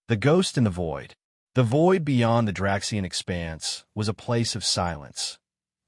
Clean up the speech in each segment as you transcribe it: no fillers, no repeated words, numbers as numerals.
The Ghost in the Void. The void beyond the Draxian expanse was a place of silence,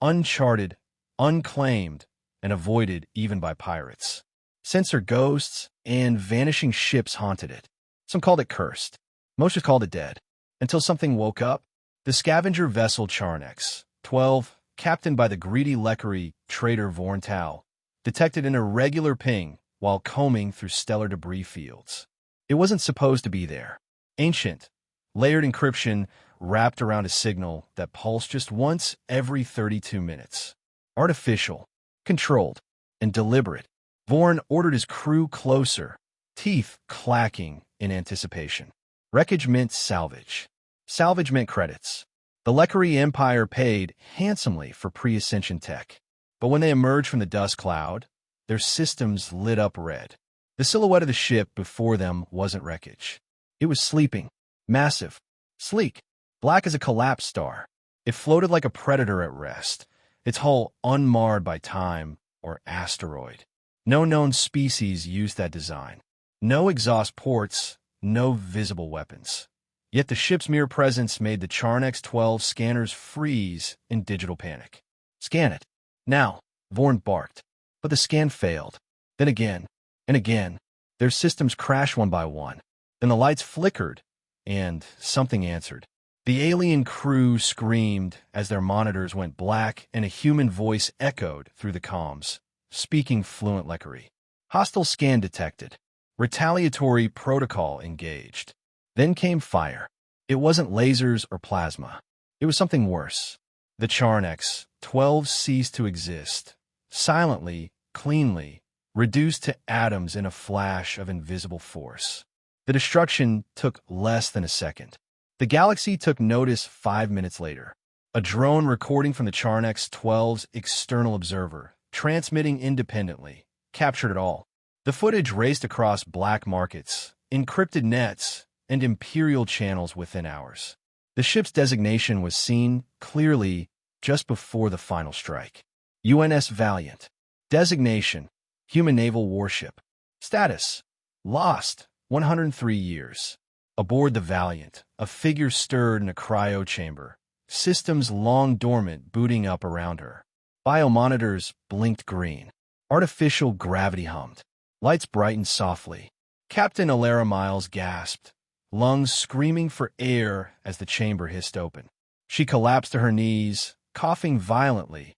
uncharted, unclaimed, and avoided even by pirates. Sensor ghosts and vanishing ships haunted it. Some called it cursed. Most just called it dead. Until something woke up. The scavenger vessel Charnex, 12, captained by the greedy Lekari trader Vorntau, detected an irregular ping while combing through stellar debris fields. It wasn't supposed to be there. Ancient, layered encryption wrapped around a signal that pulsed just once every 32 minutes. Artificial, controlled, and deliberate. Vorn ordered his crew closer, teeth clacking in anticipation. Wreckage meant salvage. Salvage meant credits. The Lekari Empire paid handsomely for pre-ascension tech. But when they emerged from the dust cloud, their systems lit up red. The silhouette of the ship before them wasn't wreckage. It was sleeping, massive, sleek, black as a collapsed star. It floated like a predator at rest, its hull unmarred by time or asteroid. No known species used that design. No exhaust ports, no visible weapons. Yet the ship's mere presence made the Charnex 12 scanners freeze in digital panic. Scan it. Now, Vorn barked. But the scan failed. Then again, and again. Their systems crashed one by one. Then the lights flickered, and something answered. The alien crew screamed as their monitors went black and a human voice echoed through the comms, speaking fluent Lekari. Hostile scan detected. Retaliatory protocol engaged. Then came fire. It wasn't lasers or plasma. It was something worse. The Charnex 12 ceased to exist. Silently, cleanly, reduced to atoms in a flash of invisible force. The destruction took less than a second. The galaxy took notice 5 minutes later. A drone recording from the Charnex 12's external observer, transmitting independently, captured it all. The footage raced across black markets, encrypted nets, and imperial channels within hours. The ship's designation was seen clearly just before the final strike. UNS Valiant. Designation: Human Naval Warship. Status: Lost, 103 years. Aboard the Valiant, a figure stirred in a cryo chamber, systems long dormant booting up around her. Biomonitors blinked green. Artificial gravity hummed. Lights brightened softly. Captain Alara Miles gasped, lungs screaming for air as the chamber hissed open. She collapsed to her knees, coughing violently,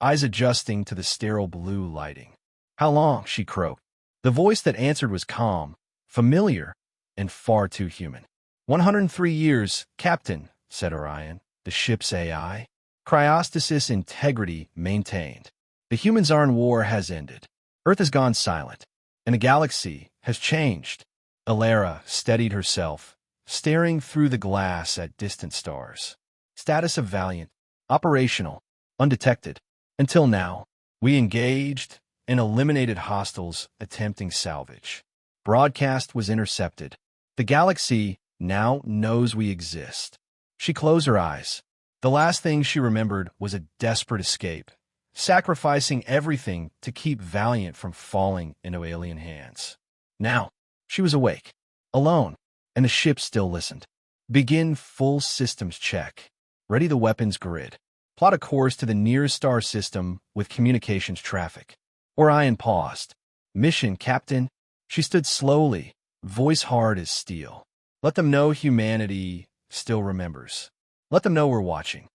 eyes adjusting to the sterile blue lighting. "How long?" she croaked. The voice that answered was calm, familiar, and far too human. 103 years, Captain, said Orion, the ship's AI. Cryostasis integrity maintained. The human Zarn war has ended. Earth has gone silent, and the galaxy has changed. Alara steadied herself, staring through the glass at distant stars. Status of Valiant: operational, undetected. Until now, we engaged and eliminated hostiles attempting salvage. Broadcast was intercepted. The galaxy now knows we exist. She closed her eyes. The last thing she remembered was a desperate escape, sacrificing everything to keep Valiant from falling into alien hands. Now, she was awake, alone, and the ship still listened. Begin full systems check. Ready the weapons grid. Plot a course to the nearest star system with communications traffic. Orion paused. Mission, Captain. She stood slowly, voice hard as steel. Let them know humanity still remembers. Let them know we're watching.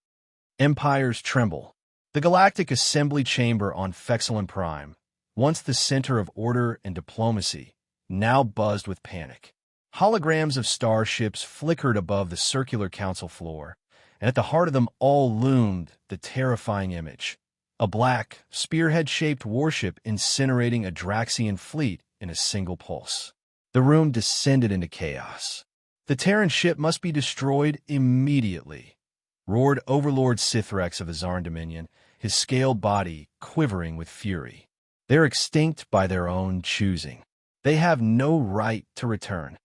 Empires tremble. The galactic assembly chamber on Fexelin Prime, once the center of order and diplomacy, now buzzed with panic. Holograms of starships flickered above the circular council floor, and at the heart of them all loomed the terrifying image. A black, spearhead-shaped warship incinerating a Draxian fleet in a single pulse. The room descended into chaos. The Terran ship must be destroyed immediately, roared Overlord Sithrex of the Zarn Dominion, his scaled body quivering with fury. They're extinct by their own choosing. They have no right to return.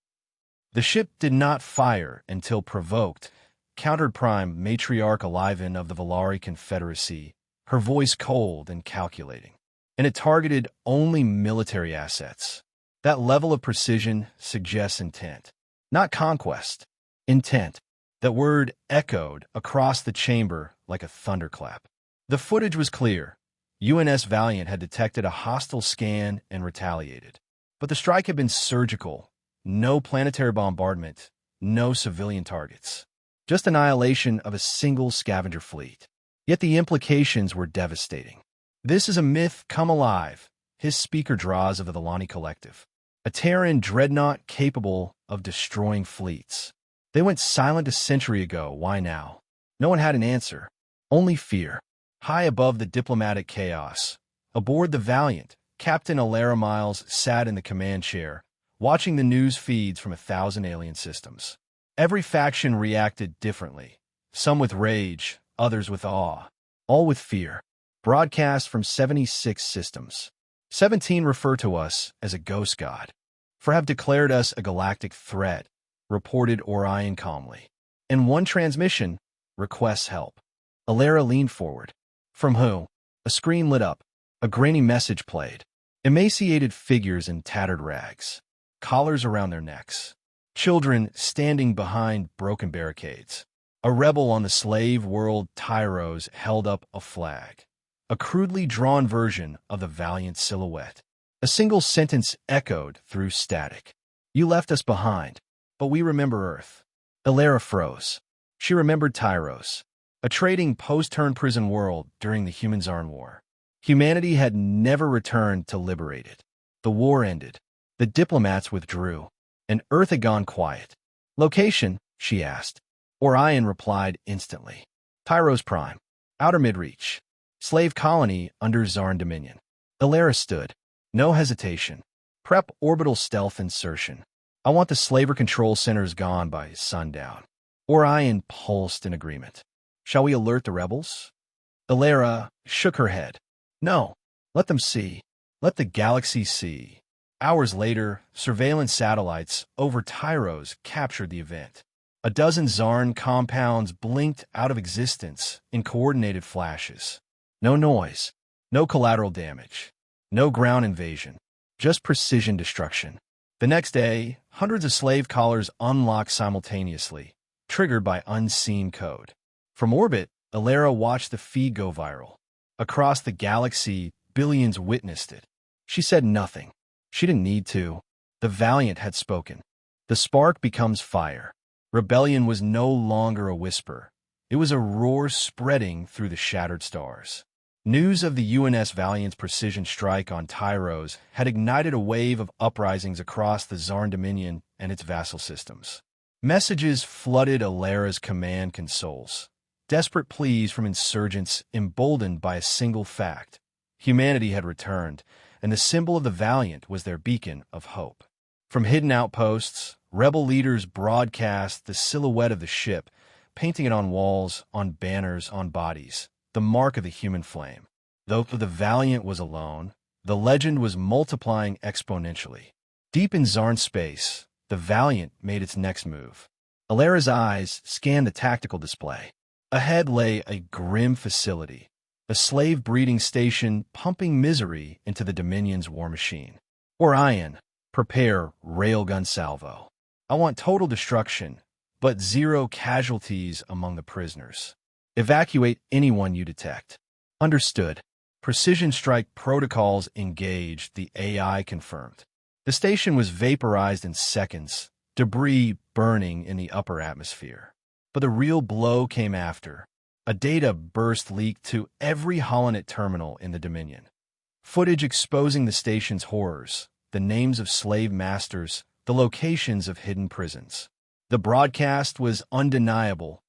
The ship did not fire until provoked, countered Prime Matriarch Aliven of the Valari Confederacy, her voice cold and calculating. And it targeted only military assets. That level of precision suggests intent. not conquest. Intent. That word echoed across the chamber like a thunderclap. The footage was clear. UNS Valiant had detected a hostile scan and retaliated. But the strike had been surgical. No planetary bombardment, no civilian targets. Just annihilation of a single scavenger fleet. Yet the implications were devastating. This is a myth come alive, his speaker draws of the Lani Collective. A Terran dreadnought capable of destroying fleets. They went silent a century ago, why now? No one had an answer. Only fear. High above the diplomatic chaos, aboard the Valiant, Captain Alara Miles sat in the command chair, watching the news feeds from 1,000 alien systems. Every faction reacted differently, some with rage, others with awe, all with fear. Broadcast from 76 systems. 17 refer to us as a ghost god, for have declared us a galactic threat, reported Orion calmly. In one transmission, requests help. Alara leaned forward. From who? A screen lit up. A grainy message played. Emaciated figures in tattered rags. Collars around their necks. Children standing behind broken barricades. A rebel on the slave world Tyros held up a flag. A crudely drawn version of the Valiant silhouette. A single sentence echoed through static. You left us behind, but we remember Earth. Alara froze. She remembered Tyros. A trading post-turn prison world during the Human-Zarn War. Humanity had never returned to liberate it. The war ended. The diplomats withdrew. And Earth had gone quiet. Location? She asked. Orion replied instantly. Tyros Prime. Outer Midreach. Slave colony under Zarn dominion. Alara stood. No hesitation. Prep orbital stealth insertion. I want the slaver control centers gone by sundown. Orion pulsed in agreement. Shall we alert the rebels? Alara shook her head. No. Let them see. Let the galaxy see. Hours later, surveillance satellites over Tyros captured the event. A dozen Zarn compounds blinked out of existence in coordinated flashes. No noise. No collateral damage. No ground invasion. Just precision destruction. The next day, hundreds of slave collars unlocked simultaneously, triggered by unseen code. From orbit, Alara watched the feed go viral. Across the galaxy, billions witnessed it. She said nothing. She didn't need to. The Valiant had spoken. The spark becomes fire. Rebellion was no longer a whisper. It was a roar spreading through the shattered stars. News of the UNS Valiant's precision strike on Tyros had ignited a wave of uprisings across the Zarn Dominion and its vassal systems. Messages flooded Alara's command consoles. Desperate pleas from insurgents emboldened by a single fact. Humanity had returned, and the symbol of the Valiant was their beacon of hope. From hidden outposts, rebel leaders broadcast the silhouette of the ship, painting it on walls, on banners, on bodies, the mark of the human flame. Though the Valiant was alone, the legend was multiplying exponentially. Deep in Zarn space, the Valiant made its next move. Alara's eyes scanned the tactical display. Ahead lay a grim facility, a slave breeding station pumping misery into the Dominion's war machine. Orion, prepare railgun salvo. I want total destruction, but zero casualties among the prisoners. Evacuate anyone you detect. Understood. Precision strike protocols engaged, the AI confirmed. The station was vaporized in seconds, debris burning in the upper atmosphere. But the real blow came after. A data burst leaked to every Holonet terminal in the Dominion. Footage exposing the station's horrors, the names of slave masters, the locations of hidden prisons. The broadcast was undeniable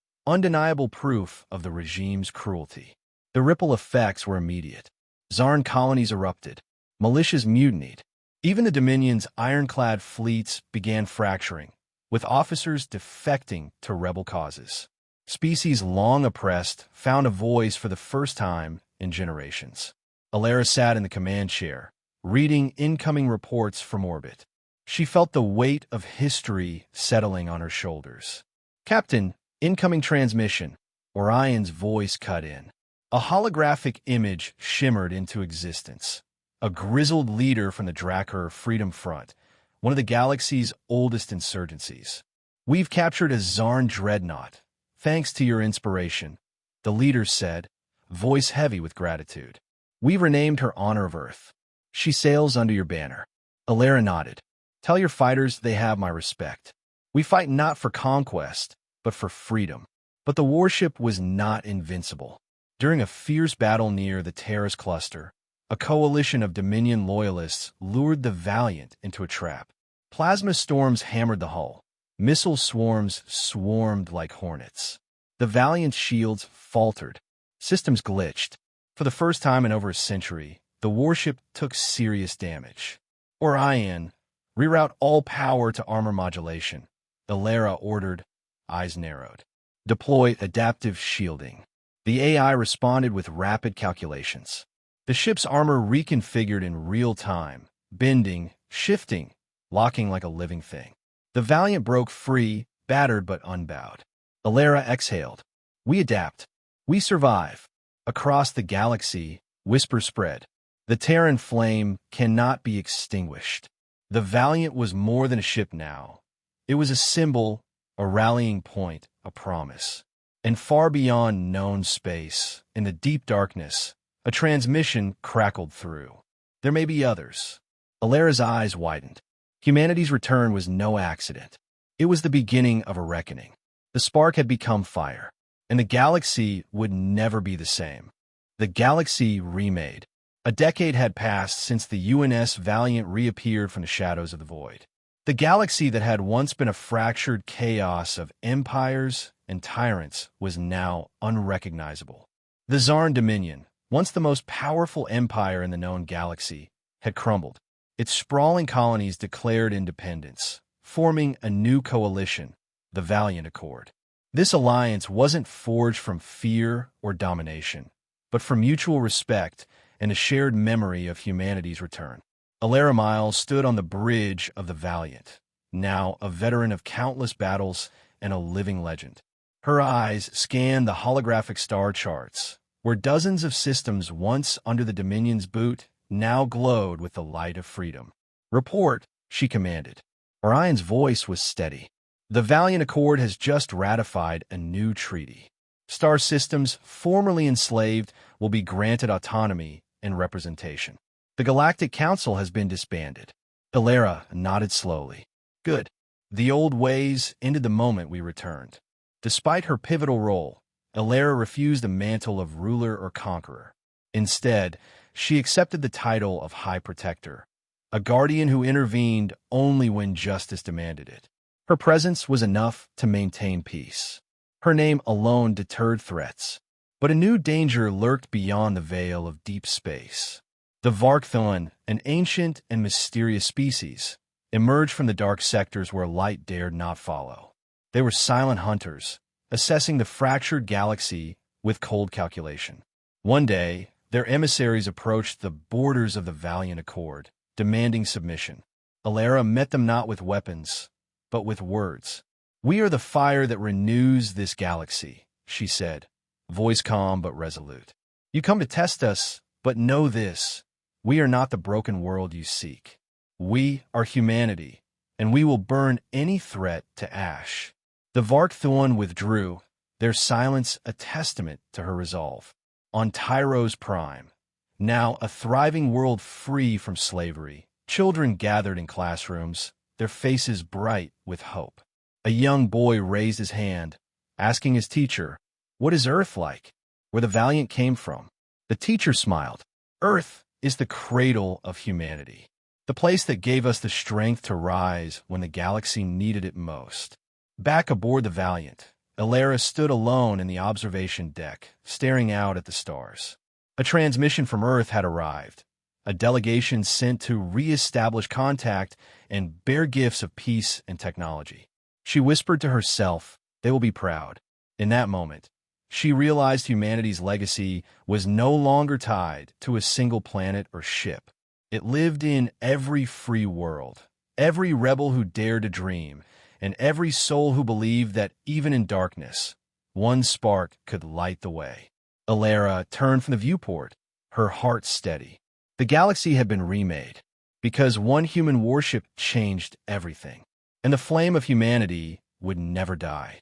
proof of the regime's cruelty. The ripple effects were immediate. Zarn colonies erupted. Militias mutinied. Even the Dominion's ironclad fleets began fracturing, with officers defecting to rebel causes. Species long oppressed found a voice for the first time in generations. Alara sat in the command chair, reading incoming reports from orbit. She felt the weight of history settling on her shoulders. Captain, incoming transmission. Orion's voice cut in. A holographic image shimmered into existence. A grizzled leader from the Drakar Freedom Front, one of the galaxy's oldest insurgencies. "We've captured a Zarn dreadnought, thanks to your inspiration," the leader said, voice heavy with gratitude. "We've renamed her Honor of Earth. She sails under your banner." Alara nodded. "Tell your fighters they have my respect. We fight not for conquest, but for freedom." But the warship was not invincible. During a fierce battle near the Terrace cluster, a coalition of Dominion loyalists lured the Valiant into a trap. Plasma storms hammered the hull. Missile swarms swarmed like hornets. The Valiant's shields faltered. Systems glitched. For the first time in over a century, the warship took serious damage. "Orion, reroute all power to armor modulation," Alara ordered, eyes narrowed. "Deploy adaptive shielding." The AI responded with rapid calculations. The ship's armor reconfigured in real time, bending, shifting, locking like a living thing. The Valiant broke free, battered but unbowed. Alara exhaled. "We adapt. We survive." Across the galaxy, whispers spread. The Terran flame cannot be extinguished. The Valiant was more than a ship now. It was a symbol, a rallying point, a promise. And far beyond known space, in the deep darkness, a transmission crackled through. "There may be others." Alara's eyes widened. Humanity's return was no accident. It was the beginning of a reckoning. The spark had become fire, and the galaxy would never be the same. The galaxy remade. A decade had passed since the UNS Valiant reappeared from the shadows of the void. The galaxy that had once been a fractured chaos of empires and tyrants was now unrecognizable. The Zarn Dominion, once the most powerful empire in the known galaxy, had crumbled. Its sprawling colonies declared independence, forming a new coalition, the Valiant Accord. This alliance wasn't forged from fear or domination, but from mutual respect and a shared memory of humanity's return. Alara Miles stood on the bridge of the Valiant, now a veteran of countless battles and a living legend. Her eyes scanned the holographic star charts, where dozens of systems once under the Dominion's boot now glowed with the light of freedom. "Report," she commanded. Orion's voice was steady. "The Valiant Accord has just ratified a new treaty. Star systems formerly enslaved will be granted autonomy and representation. The Galactic Council has been disbanded." Alara nodded slowly. "Good. The old ways ended the moment we returned." Despite her pivotal role, Alara refused the mantle of ruler or conqueror. Instead, she accepted the title of High Protector, a guardian who intervened only when justice demanded it. Her presence was enough to maintain peace. Her name alone deterred threats. But a new danger lurked beyond the veil of deep space. The Varkthon, an ancient and mysterious species, emerged from the dark sectors where light dared not follow. They were silent hunters, assessing the fractured galaxy with cold calculation. One day, their emissaries approached the borders of the Valiant Accord, demanding submission. Alara met them not with weapons, but with words. "We are the fire that renews this galaxy," she said, voice calm but resolute. "You come to test us, but know this. We are not the broken world you seek. We are humanity, and we will burn any threat to ash." The Varkthon withdrew, their silence a testament to her resolve. On Tyros Prime, now a thriving world free from slavery, children gathered in classrooms, their faces bright with hope. A young boy raised his hand, asking his teacher, "What is Earth like? Where the Valiant came from?" The teacher smiled. "Earth is the cradle of humanity, the place that gave us the strength to rise when the galaxy needed it most." Back aboard the Valiant, Alara stood alone in the observation deck, staring out at the stars. A transmission from Earth had arrived, a delegation sent to re-establish contact and bear gifts of peace and technology. She whispered to herself, "They will be proud." In that moment, she realized humanity's legacy was no longer tied to a single planet or ship. It lived in every free world, every rebel who dared to dream, and every soul who believed that even in darkness, one spark could light the way. Alara turned from the viewport, her heart steady. The galaxy had been remade, because one human warship changed everything. And the flame of humanity, would never die.